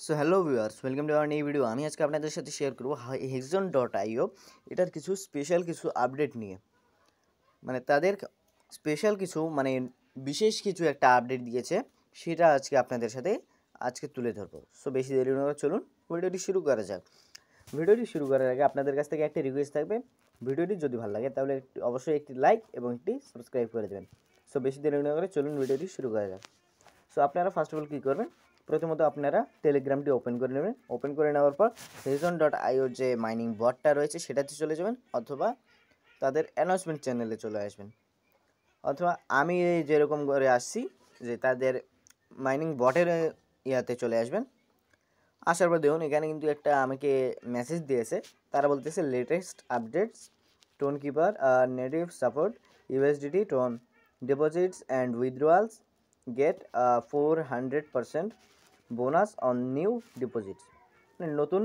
So hello viewers, welcome to our new video. আমি আজকে আপনাদের সাথে শেয়ার করবো hexon.io এটার কিছু স্পেশাল কিছু আপডেট নিয়ে। মানে তাদের স্পেশাল কিছু বিশেষ কিছু একটা আপডেট দিয়েছে, সেটা আজকে আপনাদের সাথে তুলে ধরবো। সো বেশি দেরি না করে চলুন ভিডিওটি শুরু করা যাক। ভিডিওটি শুরু করার আগে আপনাদের কাছ থেকে একটা রিকোয়েস্ট থাকবে, ভিডিওটি যদি ভালো লাগে তাহলে অবশ্যই একটি লাইক এবং একটি সাবস্ক্রাইব করে দেবেন। সো বেশি দেরি না করে চলুন ভিডিওটি শুরু করা যাক। সো আপনারা ফার্স্ট অফ অল কী করবেন, প্রথমত আপনারা টেলিগ্রামটি ওপেন করে নেবেন। ওপেন করে নেওয়ার পর hexon.io যে মাইনিং বটটা রয়েছে সেটাতে চলে যাবেন, অথবা তাদের অ্যানাউন্সমেন্ট চ্যানেলে চলে আসবেন, অথবা আমি যেরকম করে আসছি যে তাদের মাইনিং বটের ইয়াতে চলে আসবেন। আসার পর দেখুন এখানে কিন্তু একটা আমাকে মেসেজ দিয়েছে, তারা বলতেছে latest updates Tonkeeper native support USDT TON deposits and withdrawals get 400% bonus on new deposits. মানে নতুন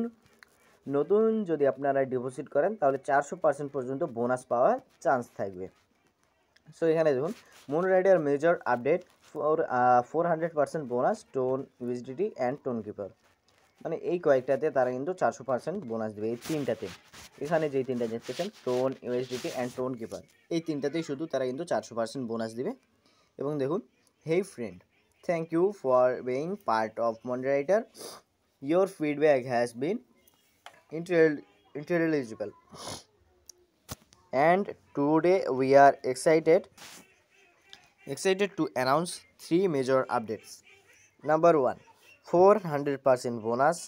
নতুন যদি আপনারা ডিপোজিট করেন তাহলে 400% পর্যন্ত বোনাস পাওয়ার চান্স থাকবে। সো এখানে দেখুন moon rider major update for 400% bonus TON USDT and TON keeper. মানে এই কয়েকটাতে তারা কিন্তু 400% বোনাস দেবে। এই তিনটাতে, এখানে যেই তিনটা দেখতেছেন tone USDT and TON keeper, এই তিনটাতেই শুধু তারা কিন্তু 400% বোনাস দেবে। এবং দেখুন, hey friend, thank you for being part of moderator, your feedback has been intelligible and today we are excited to announce three major updates. Number 1, 400% bonus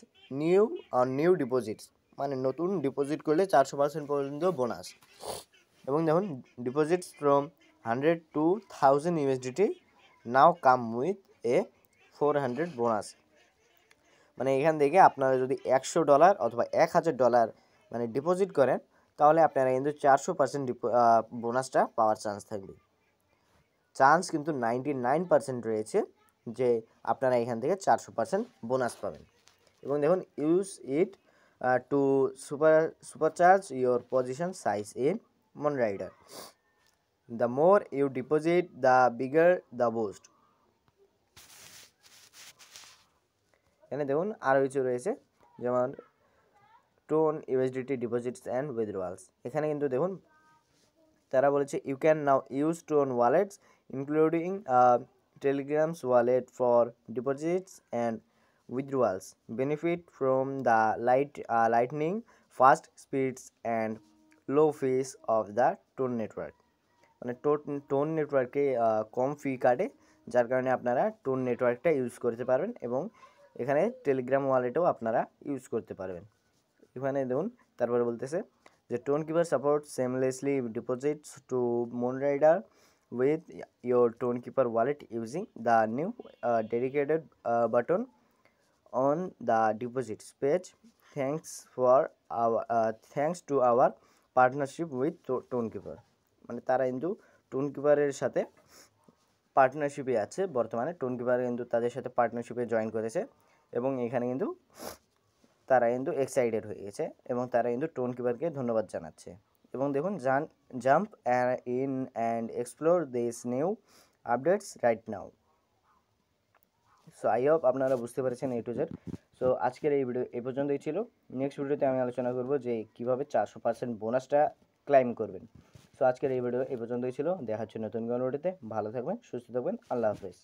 new deposits, মানে নতুন deposit করলে 400% পর্যন্ত বোনাস। এবং দেখুন deposits from 100 to 1000 USDT now come with a 400 bonus. মানে এখান থেকে আপনারা যদি $100 অথবা $1000 মানে ডিপোজিট করেন তাহলে আপনারা কিন্তু 400% বোনাসটা পাওয়ার চান্স থাকবে। চান্স কিন্তু 99% রয়েছে যে আপনারা এখান থেকে 400% বোনাস পাবেন। এবং দেখুন use it to supercharge your position size in Moon Rider, the more you deposit the bigger the boost. এখানে দেখুন আরও কিছু রয়েছে, যেমন TON USDT deposits and withdrawals. এখানে কিন্তু দেখুন তারা বলেছে you can now use TON wallets including Telegram's wallet for deposits and withdrawals, benefit from the lightning fast speeds and low fees of the tone network. মানে tone নেটওয়ার্কে কম ফি কাটে, যার কারণে আপনারা টোন নেটওয়ার্কটা ইউজ করতে পারবেন এবং এখানে টেলিগ্রাম ওয়ালেটও আপনারা ইউজ করতে পারবেন। এখানে দেখুন তারপরে বলতেছে যে Tonkeeper support seamlessly deposits to Moon Rider with your Tonkeeper wallet using the new dedicated button on the deposits page. Thanks to our partnership with tone keeper. মানে তারা কিন্তু টোন কিপারের সাথে পার্টনারশিপে আছে বর্তমানে। টোন কিপার কিন্তু তাদের সাথে পার্টনারশিপে join করেছে এবং এখানে কিন্তু তারা কিন্তু এক্সাইটেড হয়ে গেছে এবং তারা কিন্তু টোন কিপারকে ধন্যবাদ জানাচ্ছে। এবং দেখুন jump in and explore this new updates right now. So I hope আপনারা বুঝতে পেরেছেন এ টু জেড। সো আজকের এই ভিডিও এই পর্যন্তই ছিল। নেক্সট ভিডিওতে আমি আলোচনা করব যে কীভাবে 400% বোনাসটা ক্লাইম করবেন। সো আজকের এই ভিডিও এই পর্যন্তই ছিল। দেখা হচ্ছে নতুন কোনো ভিডিওতে। ভালো থাকবেন, সুস্থ থাকবেন, আল্লাহ হাফেজ।